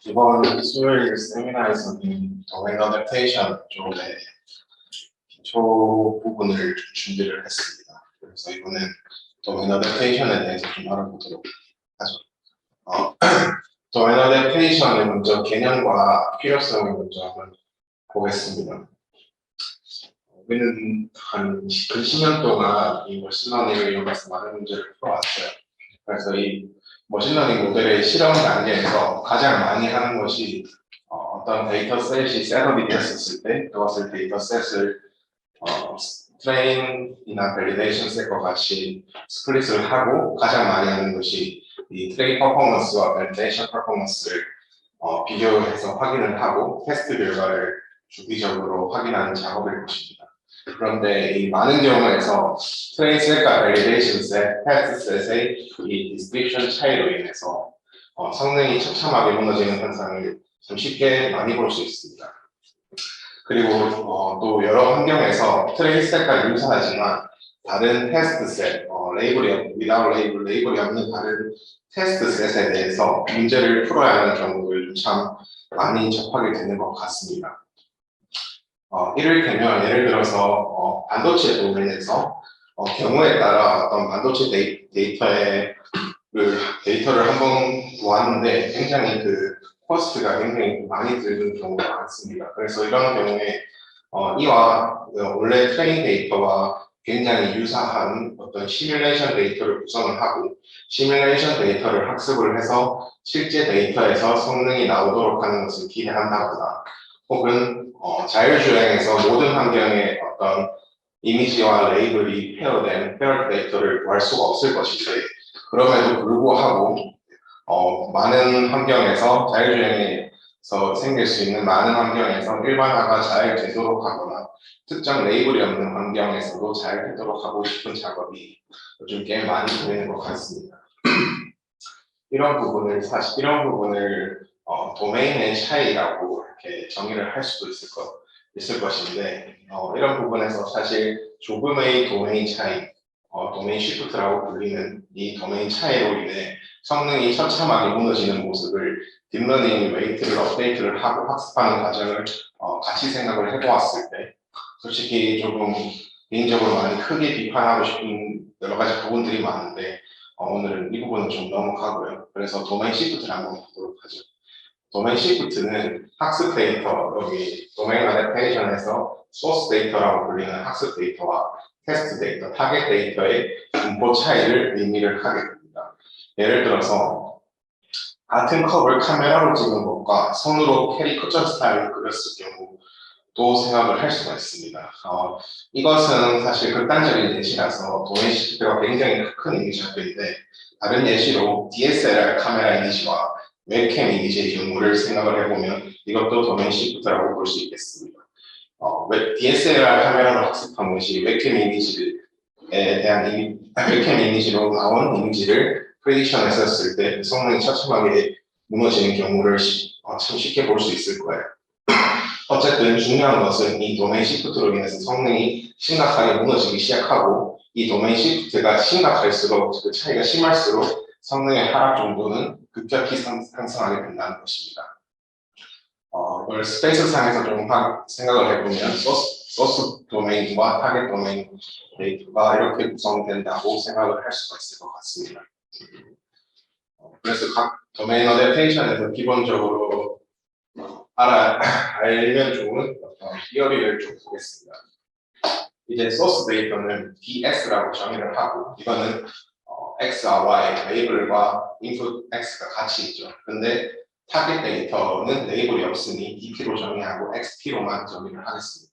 이번 수요일 세미나에서는 도메인 어댑테이션 쪽의 기초 부분을 좀 준비를 했습니다. 그래서 이번엔 도메인 어댑테이션에 대해서 좀 알아보도록 하죠. 도메인 어댑테이션의 먼저 개념과 필요성을 먼저 한번 보겠습니다. 우리는 한 10년 동안 이 머신러닝을 이용해서 많은 문제를 풀어왔어요. 그래서 이 머신러닝 모델의 실험 단계에서 가장 많이 하는 것이 어떤 데이터셋이 셋업이 되었을 때 그것을 데이터셋을 트레인이나 밸리데이션 셋과 같이 스플릿을 하고 가장 많이 하는 것이 이 트레인 퍼포먼스와 밸리데이션 퍼포먼스를 비교해서 확인을 하고 테스트 결과를 주기적으로 확인하는 작업일 것입니다. 그런데 이 많은 경우에서 트레인 셋과 밸리데이션 셋, 테스트 셋의 이 디스크립션 차이로 인해서 성능이 처참하게 무너지는 현상을 좀 쉽게 많이 볼 수 있습니다. 그리고 또 여러 환경에서 트레인 셋과 유사하지만 다른 테스트 셋, 레이블이 없는 다른 테스트 셋에 대해서 문제를 풀어야 하는 경우를 참 많이 접하게 되는 것 같습니다. 이를테면 예를 들어서 반도체 도면에서 경우에 따라 어떤 반도체 데이터를 한번 보았는데 굉장히 그 코스트가 굉장히 많이 드는 경우가 많습니다. 그래서 이런 경우에 이와 원래 트레인 데이터와 굉장히 유사한 어떤 시뮬레이션 데이터를 구성을 하고 시뮬레이션 데이터를 학습을 해서 실제 데이터에서 성능이 나오도록 하는 것을 기대한다거나 혹은 자율주행에서 모든 환경에 어떤 이미지와 레이블이 페어된 페어 데이터를 구할 수가 없을 것인데 그럼에도 불구하고 많은 환경에서 자율주행에서 생길 수 있는 많은 환경에서 일반화가 잘 되도록 하거나 특정 레이블이 없는 환경에서도 잘 되도록 하고 싶은 작업이 요즘 꽤 많이 보이는 것 같습니다. 이런 부분을 도메인의 차이라고 이렇게 정의를 할 수도 있을 것인데 이런 부분에서 사실 조금의 도메인 차이, 도메인 시프트라고 불리는 이 도메인 차이로 인해 성능이 처참하게 무너지는 모습을 딥러닝 웨이트를 업데이트를 하고 학습하는 과정을 같이 생각을 해보았을 때 솔직히 조금 개인적으로 많이 크게 비판하고 싶은 여러 가지 부분들이 많은데 오늘은 이 부분은 좀 넘어가고요. 그래서 도메인 시프트를 한번 보도록 하죠. 도메인 시프트는 학습 데이터, 여기 도메인 어댑테이션에서 소스 데이터라고 불리는 학습 데이터와 테스트 데이터, 타겟 데이터의 분포 차이를 의미를 하게 됩니다. 예를 들어서 같은 컵을 카메라로 찍은 것과 손으로 캐리커처 스타일을 그렸을 경우도 생각을 할 수가 있습니다. 이것은 사실 극단적인 예시라서 도메인 시프트가 굉장히 큰 이미지인데 다른 예시로 DSLR 카메라 이미지와 웹캠 이미지의 경우를 생각을 해보면 이것도 도메인 시프트라고 볼 수 있겠습니다. DSLR 카메라로 학습한 것이 웹캠 이미지로 나온 이미지를 프레딕션 했었을 때 성능이 처참하게 무너지는 경우를 참 쉽게 볼 수 있을 거예요. 어쨌든 중요한 것은 이 도메인 시프트로 인해서 성능이 심각하게 무너지기 시작하고 이 도메인 시프트가 심각할수록 그 차이가 심할수록 성능의 하락 정도는 급격히 상승하게 된다는 것입니다. 이걸 스페이스상에서 좀 생각을 해보면 소스 도메인과 타겟 도메인 데이터가 이렇게 구성된다고 생각을 할 수가 있을 것 같습니다. 그래서 각 도메인 어댑테이션에서 기본적으로 알면 좋은 티어리를 좀 보겠습니다. 이제 소스 데이터는 DS라고 정의를 하고 이거는 X와 Y, 레이블과 인풋 X가 같이 있죠. 근데 타겟 데이터는 레이블이 없으니 DP로 정의하고 XP로만 정의를 하겠습니다.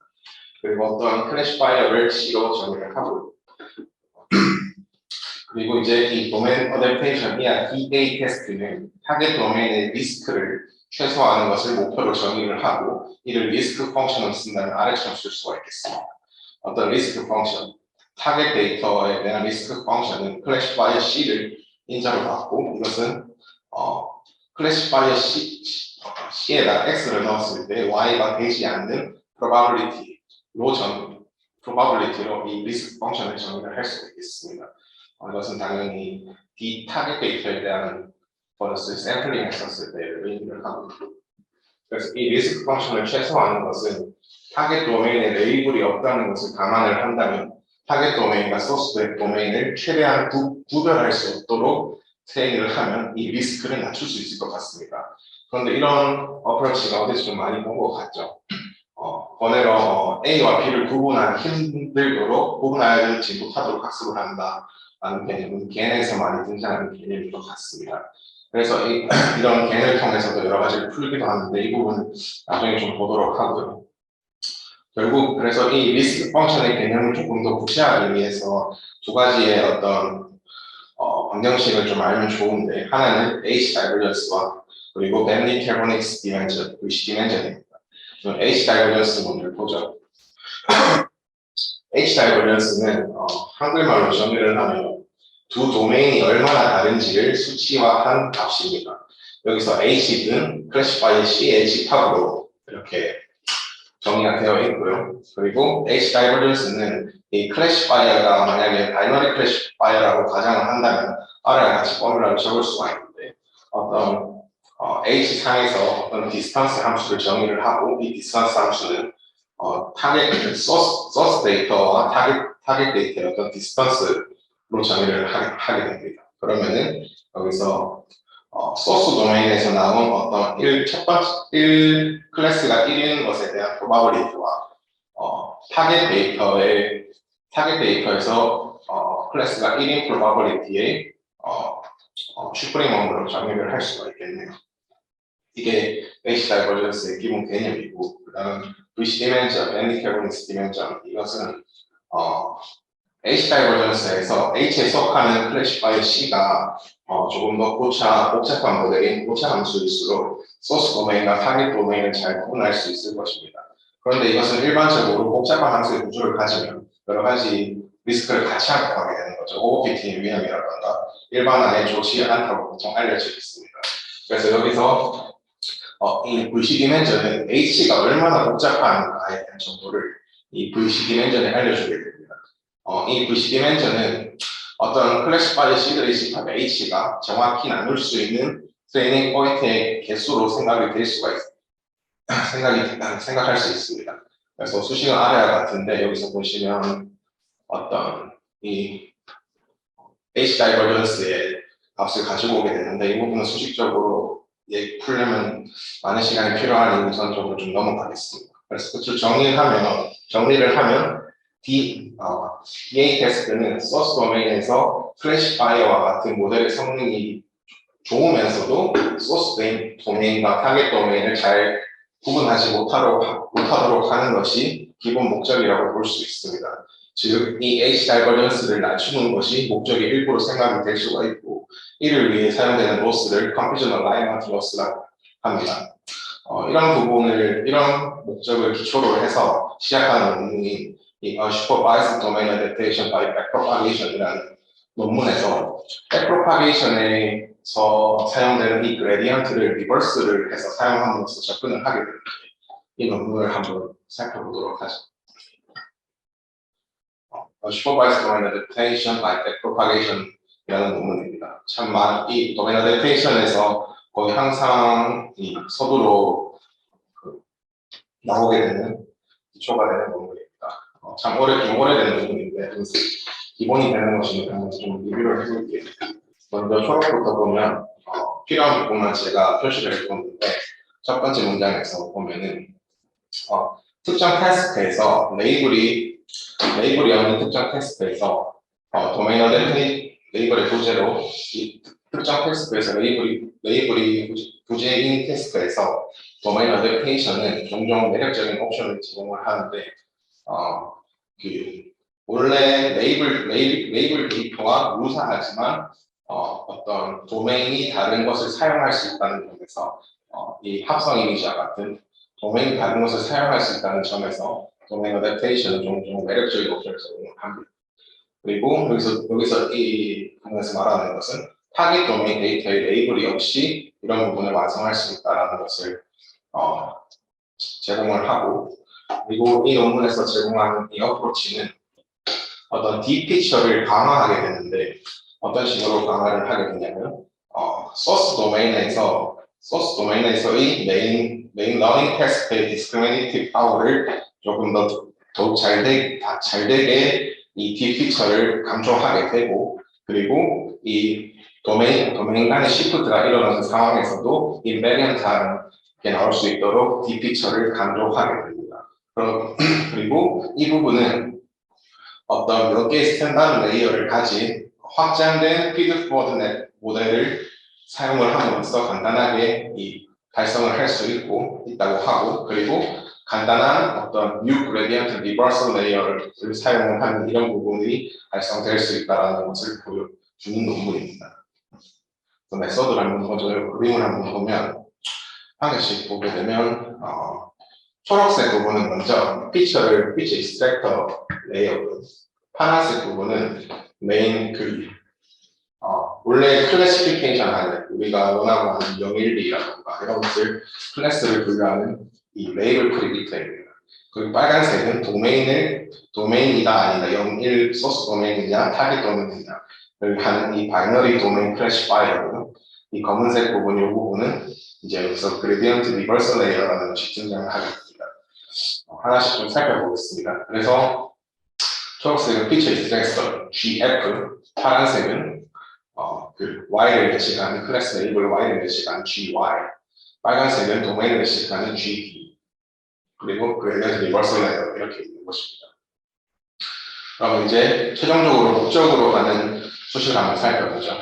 그리고 어떤 클래시파이어를 C로 정의를 하고 그리고 이제 이 도메인 어댑테이션이야 DA 테스트는 타겟 도메인의 리스크를 최소화하는 것을 목표로 정의를 하고 이를 리스크 펑션을 쓴다면 아래처럼 쓸 수가 있겠습니다. 어떤 리스크 펑션, 타겟 데이터에 대한 리스크 펑션은 클래시파이어 C를 인자로 받고 이것은 클래시파이어 C에다 X를 넣었을 때 Y가 되지 않는 probability로 이 리스크 펑션을 정의를 할 수가 있겠습니다. 이것은 당연히 타겟 데이터에 대한 버너스 샘플링 했었을 때 의미를 하고 있고, 그래서 이 리스크 펑션을 최소화하는 것은 타겟 도메인에 레이블이 없다는 것을 감안을 한다면 타겟 도메인과 소스 도메인을 최대한 구별할 수 없도록 트레이닝을 하면 이 리스크를 낮출 수 있을 것 같습니다. 그런데 이런 어프로치가 어디서 좀 많이 본 것 같죠. 번외로 A와 B를 구분하기 힘들도록 구분하지 못하도록 학습을 한다라는 개념은 겐에서 많이 등장하는 개념인 것 같습니다. 그래서 이런 겐을 통해서도 여러 가지를 풀기도 하는데 이 부분은 나중에 좀 보도록 하고요. 결국 그래서 이 리스크 펑션의 개념을 조금 더 구체화하기 위해서 두 가지의 어떤 방정식을 좀 알면 좋은데, 하나는 H 다이버전스와 그리고 벤리 캐보닉스 디멘전, VC 디멘전입니다. H 다이버전스 문제를 보죠. H 다이버전스는 한글말로 정의를 하면 두 도메인이 얼마나 다른지를 수치화한 값입니다. 여기서 H는 클래시파이 CH 탑으로 이렇게 정의가 되어 있고요. 그리고 H 다이버전스는 이 클래시파이어가 만약에 바이너리 클래시파이어라고 가정을 한다면 R랑 같이 포뮬러를 적을 수가 있는데, 어떤 H 상에서 어떤 디스턴스 함수를 정의를 하고, 이 디스턴스 함수는 타겟 소스 데이터와 타겟 데이터의 어떤 디스턴스로 정의를 하게 됩니다. 그러면은 여기서 소스 도메인에서 나온 어떤 1 클래스가 1인 것에 대한 프로바빌리티와 타겟 데이터에서 클래스가 1인 프로바빌리티의 슈프리멈으로 정의를 할 수가 있겠네요. 이게 H 다이버전스의 기본 개념이고, 그 다음 VC 디멘전, 벤리 캐보닉스 디멘전, 이것은 H 다이버전스에서 H에 속하는 클래시파이 C가 조금 더 복잡한 모델인 고차 함수일수록 소스 도메인과 타겟 도메인을 잘 구분할 수 있을 것입니다. 그런데 이것은 일반적으로 복잡한 함수의 구조를 가지면 여러 가지 리스크를 같이 안고하게 되는 거죠. 오버피팅의 위험이라던가 일반화에 좋지 않다고 보통 알려져 있습니다. 그래서 여기서 이 VC 디멘전은 H가 얼마나 복잡한가에 대한 정보를 이 VC 디멘전에 알려주게 됩니다. 이 VC 디멘전은 어떤 클래시파이 C들의 집합 H가 정확히 나눌 수 있는 트레이닝 포인트의 개수로 생각할 수 있습니다. 그래서 수식은 아래와 같은데, 여기서 보시면 어떤 이 H 다이버전스의 값을 가지고 오게 되는데, 이 부분은 수식적으로 풀려면 많은 시간이 필요하니 우선적으로 좀 넘어가겠습니다. 그래서 그걸 정리를 하면 DA 테스트는 소스 도메인에서 클래시파이어와 같은 모델의 성능이 좋으면서도 소스 도메인과 타겟 도메인을 잘 구분하지 못하도록 하는 것이 기본 목적이라고 볼 수 있습니다. 즉, 이 H 다이버전스를 낮추는 것이 목적의 일부로 생각이 될 수가 있고, 이를 위해 사용되는 로스를 컴퓨저널 라이먼트 로스라고 합니다. 이런 목적을 기초로 해서 시작하는 논문이 이 Supervised Domain Adaptation by Backpropagation이라는 논문에서 백프로파게이션에서 사용되는 이 그레디언트를 리버스를 해서 사용함으로써 접근을 하게 됩니다. 이 논문을 한번 살펴보도록 하죠. Supervised Domain Adaptation by Backpropagation이라는 논문입니다. 이 도메인 어댑테이션에서 거의 항상 이 서두로 나오게 되는 기초가 되는 논문입니다. 좀 오래된 논문인데 기본이 되는 것이니까 한번 좀 리뷰를 해볼게요. 먼저 초록부터 보면 필요한 부분만 제가 표시를 해뒀는데, 첫 번째 문장에서 보면은 특정 태스크에서 레이블이 없는 특정 태스크에서 도메인 레이블의 부재로 이 특정 태스크에서 레이블이 부재인 태스크에서 도메인 어댑테이션은 종종 매력적인 옵션을 제공을 하는데, 원래 레이블 데이터와 유사하지만 어떤 도메인이 다른 것을 사용할 수 있다는 점에서 이 합성 이미지와 같은 도메인이 다른 것을 사용할 수 있다는 점에서 도메인 어댑테이션은 종종 매력적인 옵션을 제공합니다. 그리고 여기서 이 부분에서 말하는 것은 타깃 도메인 데이터의 레이블이 없이 이런 부분을 완성할 수 있다는 것을 제공을 하고, 그리고 이 논문에서 제공하는 이 어프로치는 어떤 딥피처를 강화하게 되는데, 어떤 식으로 강화를 하게 되냐면 소스 도메인에서의 메인 러닝 테스트의 디스크리미네이티브 파워를 조금 더욱 잘 되게 이 딥피처를 강조하게 되고, 그리고 이 도메인 간의 시프트가 일어나는 상황에서도 인베리언트하게 나올 수 있도록 딥피처를 강조하게 됩니다. 그리고 이 부분은 어떤 몇 개의 스탠다드 레이어를 가진 확장된 피드포워드 모델을 사용을 함으로써 간단하게 달성을 할 수 있다고 하고, 그리고 간단한 어떤 new gradient reversal 레이어를 사용을 하는 이런 부분이 달성될 수 있다는 것을 보여주는 논문입니다. 메소드를 한번 먼저 그림을 한번 보면 한 개씩 보게 되면 초록색 부분은 먼저 피처 익스트랙터 레이어고, 파란색 부분은 메인 원래 클래시피케이션 안에 우리가 원하고 하는 0, 1, 2라던가 이런 것을 클래스를 분류하는 이 레이블 프리딕터입니다. 그리고 빨간색은 도메인이다 아니다, 0, 1 소스 도메인이냐 타겟 도메인이냐를 하는 이 바이너리 도메인 클래시파이어고, 이 검은색 부분, 이 부분은 이제 여기서 그레디언트 리버설 레이어라는 것이 등장을 하게 됩니다. 하나씩 좀 살펴보겠습니다. 그래서 초록색은 피처 익스트랙터 GF, 파란색은 Y를 예측하는 클래스 레이블 Y를 예측하는 GY, 빨간색은 도메인을 예측하는 GD, 그리고 그레디언트 리버설 레이어 이렇게 있는 것입니다. 그럼 이제 최종적으로 목적으로 가는 수식을 한번 살펴보죠.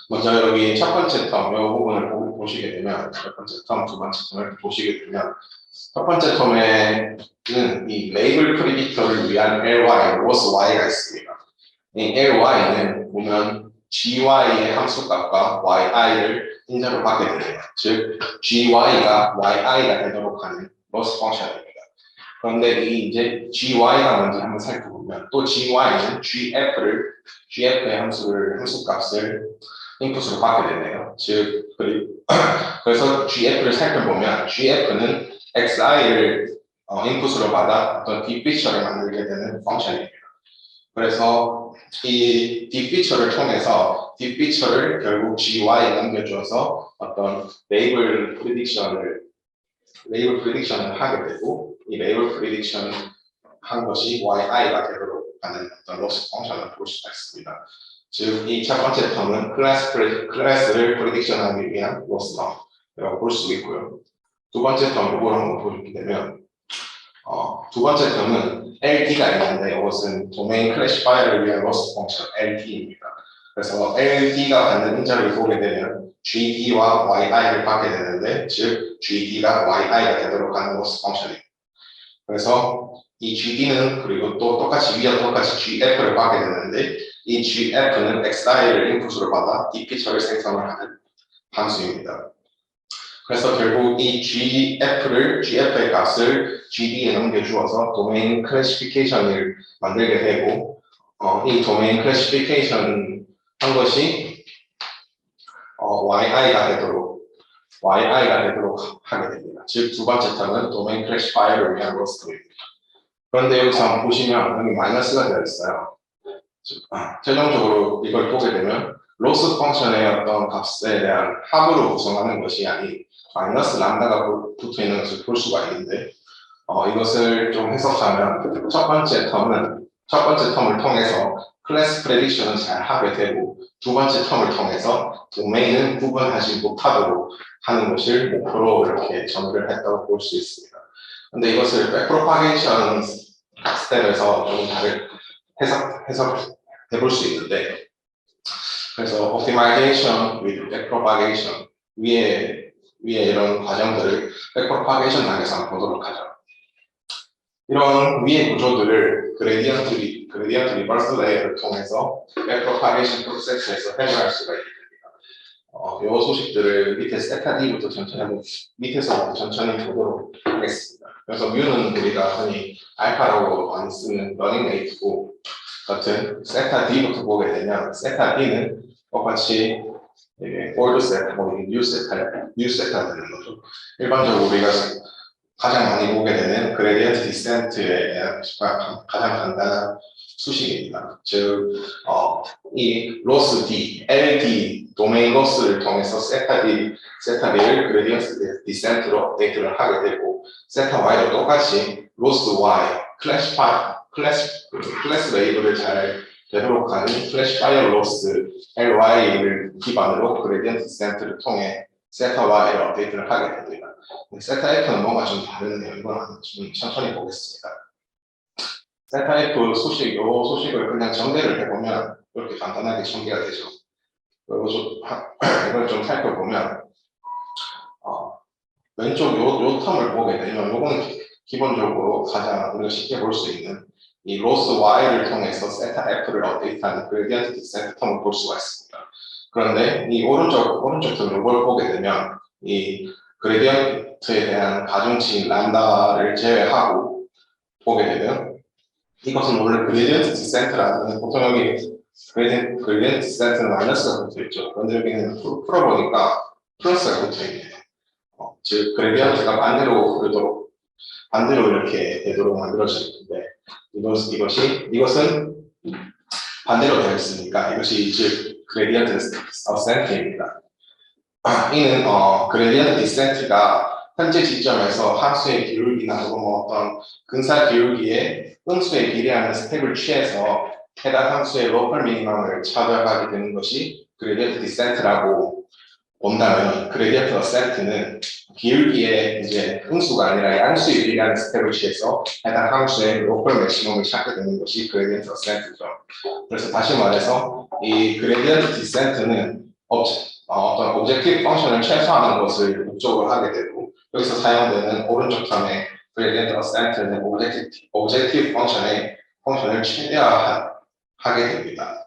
먼저 여기 첫 번째 텀, 이 부분을 보시게 되면, 첫 번째 텀, 두 번째 텀을 보시게 되면, 첫 번째 텀에는 이 레이블 프리딕터를 위한 ly, 로스 y가 있습니다. 이 ly는 보면 gy의 함수값과 yi를 인자로 받게 되네요. 즉, gy가 yi가 되도록 하는 로스 펑션입니다. 그런데 이제 gy가 뭔지 한번 살펴보면, 또 gy는 gf의 함수값을 인풋으로 받게 되네요. 즉, 그래서 gf를 살펴보면 gf는 xi를 인풋으로 받아 어떤 딥피처를 만들게 되는 펑션입니다. 그래서 이 딥피처를 통해서 딥피처를 결국 gy에 넘겨줘서 어떤 레이블 프리딕션을 하게 되고, 이 레이블 프리딕션 한 것이 yi가 되도록 하는 어떤 로스 펑션을 볼 수가 있습니다. 즉, 이 첫 번째 텀은 클래스를 프리딕션하기 위한 로스 텀이라고 볼 수 있고요. 두 번째 텀, 이걸 한번 보게 되면, 두 번째 텀은 LD가 있는데, 이것은 도메인 클래시파이어를 위한 로스 펑션 LD입니다. 그래서 LD가 받는 인자를 보게 되면 GD와 YI를 받게 되는데, 즉 GD가 YI가 되도록 하는 로스 펑션입니다. 그래서 이 GD는 그리고 또 똑같이 GF를 받게 되는데, 이 GF는 XI를 인풋으로 받아 딥피처를 생성을 하는 함수입니다. 그래서 결국 이 GF의 값을 GD에 넘겨주어서 도메인 클래시피케이션을 만들게 되고, 이 도메인 클래시피케이션 한 것이 YI가 되도록 하게 됩니다. 즉, 두 번째 텀은 도메인 클래시파이어를 위한 로스입니다. 그런데 여기서 한번 보시면 여기 마이너스가 되어 있어요. 최종적으로 이걸 보게 되면 로스 펑션의 어떤 값에 대한 합으로 구성하는 것이 아닌 마이너스 람다가 붙어 있는 것을 볼 수가 있는데, 이것을 좀 해석하면 첫 번째 텀을 통해서 클래스 프레딕션은 잘 하게 되고, 두 번째 텀을 통해서 도메인은 구분하지 못하도록 하는 것을 목표로 이렇게 정의를 했다고 볼 수 있습니다. 근데 이것을 백프로파게이션 스텝에서 좀 다른 해석해 볼 수 있는데, 그래서 optimization with backpropagation 위에 이런 과정들을 backpropagation 단에서 한번 보도록 하죠. 이런 위의 구조들을 그레디언트 리버스 레이어를 통해서 backpropagation 프로세스에서 해결할 수가 있습니다. 이 소식들을 밑에서부터 천천히 보도록 하겠습니다. 그래서 뮤는 우리가 흔히 알파라고 많이 쓰는 러닝 레이트고, 같은 세타 D부터 보게 되면 세타 D는 똑같이 올드 세타, 뉴 세타 되는 거죠. 일반적으로 우리가 가장 많이 보게 되는 그레디언트 디센트에 가장 간단한 수식입니다. 즉, 이 로스 D, LD 도메인 로스를 통해서 세타 D를 그레디언트 디센트로 업데이트를 하게 되고, 세타 Y도 똑같이 로스 Y, 클래스 레이블을 잘 되도록 하는 플래시 파이어 로스 LY를 기반으로 그레디언트 디센트를 통해 세타 Y를 업데이트를 하게 됩니다. 세타 F는 뭔가 좀 다르네요. 이건 좀 천천히 보겠습니다. 세타 F 소식, 요 소식을 그냥 전개를 해보면 이렇게 간단하게 전개가 되죠. 그리고 이걸 좀 살펴보면 왼쪽 요 텀을 보게 되면 요거는 기본적으로 가장 우리가 쉽게 볼 수 있는 이 로스 Y를 통해서 세타 F를 업데이트하는 그레디언트 디센트 텀을 볼 수가 있습니다. 그런데 이 오른쪽 텀 요걸 보게 되면 이 그레디언트에 대한 가중치인 람다를 제외하고 보게 되면 이것은 원래 그레디언트 디센트라는 보통 여기 그레디언트 디센트는 마이너스가 붙어있죠. 그런데 여기는 풀어보니까 플러스가 붙어있네요. 즉 그레디언트가 반대로 이렇게 되도록 만들어졌는데 이것은 반대로 되어 있으니까 이것이 즉 그레디언트 어센트입니다. 이는 그레디언트 디센트가 현재 지점에서 함수의 기울기나 혹은 어떤 근사 기울기에 음수에 비례하는 스텝을 취해서 해당 함수의 로컬 미니멈을 찾아가게 되는 것이 그레디언트 디센트라고 본다면, 그레디언트 어센트는 기울기에 이제 음수가 아니라 양수에 비례하는 스텝을 취해서 해당 함수의 로컬 맥시멈을 찾게 되는 것이 그레디언트 어센트죠. 그래서 다시 말해서 이 그레디언트 디센트는 어떤 오브젝티브 펑션을 최소화하는 것을 목적으로 하게 되고, 여기서 사용되는 오른쪽 텀의 그레디언트 어센트는 오브젝티브 펑션을 최대화하게 됩니다.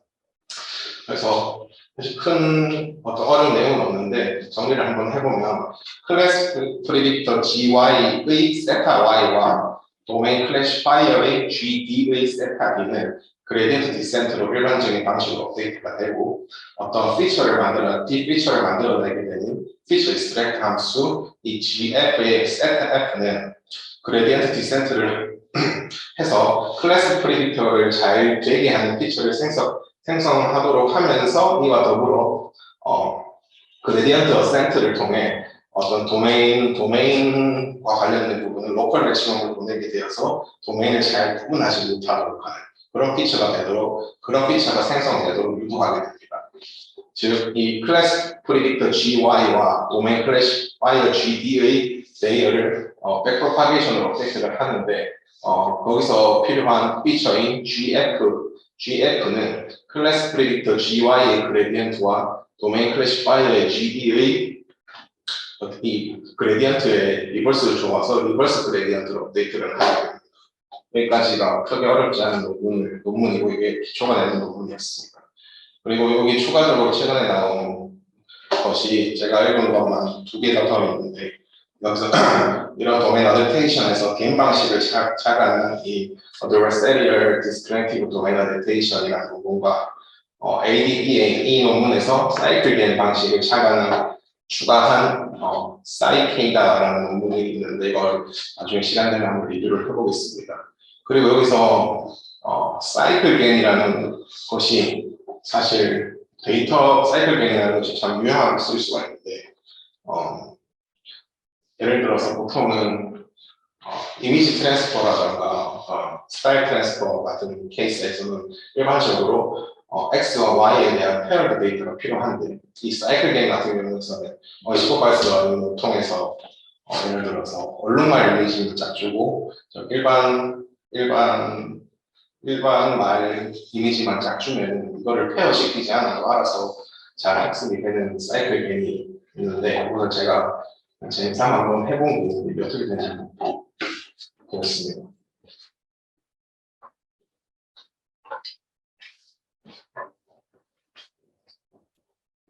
그래서 사실 큰 어떤 어려운 내용은 없는데 정리를 한번 해보면 클래스 프리딕터 GY의 세타 Y와 도메인 클래시파이어의 GD의 세타 D는 그레디언트 디센트로 일반적인 방식으로 업데이트가 되고 어떤 디피처를 만들어내게 되는 피처 익스트랙트 함수 이 GF의 세타 F는 그레디언트 디센트를 해서 클래스 프리딕터를 잘 제기하는 피처를 생성하도록 하면서 이와 더불어 그레디언트 어센트를 통해 어떤 도메인과 관련된 부분을 로컬 맥시멈을 보내게 되어서 도메인을 잘 구분하지 못하도록 하는 그런 피처가 생성되도록 유도하게 됩니다. 즉, 이 클래스 프리딕터 GY와 도메인 클래시파이어 GD의 레이어를 백프로파게이션으로 업데이트를 하는데 거기서 필요한 피처인 GF는 클래스 프리딕터 GY의 그레디언트와 도메인 클래시파이어의 GD의 이 그레디언트의 리버스를 줘서 리버스 그레디언트로 업데이트를 하게 됩니다. 여기까지가 크게 어렵지 않은 논문이고 이게 기초가 되는 논문이었습니다. 그리고 여기 추가적으로 최근에 나온 것이 제가 읽은 것만 2개 더 있는데 여기서 이런 도메인 어댑테이션에서 게임 방식을 착안한 이 adversarial discriminative domain adaptation이라는 논문과 ADPA 이 논문에서 사이클 게임 방식을 추가한 사이케이다라는 논문이 있는데 이걸 나중에 시간 되면 한번 리뷰를 해보겠습니다. 그리고 여기서 사이클 게임이라는 것이 사실 사이클 게임이라는 것이 참 유용하게 쓸 수가 있는데 예를 들어서 보통은 이미지 트랜스퍼라든가 스타일 트랜스퍼 같은 케이스에서는 일반적으로 X와 Y에 대한 페어드 데이터가 필요한데 이 사이클 게임 같은 경우는 슈퍼바이스를 통해서 예를 들어서 얼룩말 이미지를 쫙 주고 일반 말 이미지만 쫙 주면 이거를 페어시키지 않아도 알아서 잘 학습이 되는 사이클 게임이 있는데 오늘 제가 재미삼아 한번 해본 게 있는데 어떻게 되는지 한번 보겠습니다.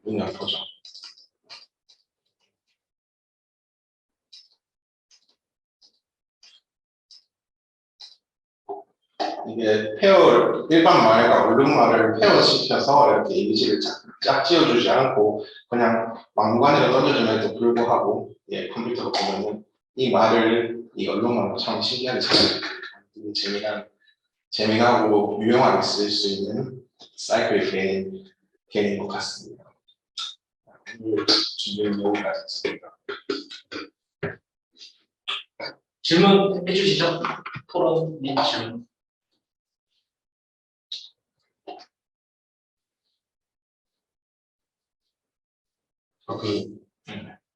그냥 보죠. 이게 일반 말과 얼룩말을 페어시켜서 이렇게 이미지를 쫙 지어주지 않고 그냥 막무가내로 던져줌에도 불구하고 컴퓨터가 보면은 이 얼룩말로 참 신기하게 잘 재미난 재미나고 유용하게 쓸 수 있는 사이클 개념인 것 같습니다. 오늘 준비는 여기까지 있습니다. 질문 해주시죠. 토론 및 질문.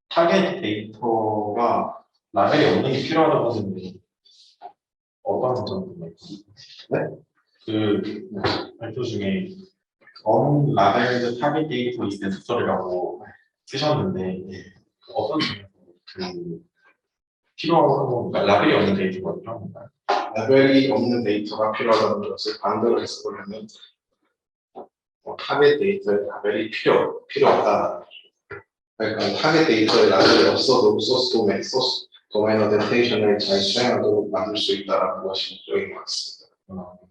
타겟 데이터가 라벨이 없는 게 필요하다고 하는데 어떤 점인가요? 네? 그 발표 중에 unlabeled 타겟 데이터 is necessary라고 쓰셨는데 어떤 점에서 그 필요하고 그러니까 라벨이 없는 데이터가 필요한가요? 라벨이 없는 데이터가 필요하다는 것을 반대로 해석하려면 타겟 데이터에 라벨이 필요하다. 그러니까 타겟 데이터에 라벨이 없어도 소스 도메인 어덴테이션을 잘 수행하도록 만들 수 있다는 것이 목적인 것 같습니다.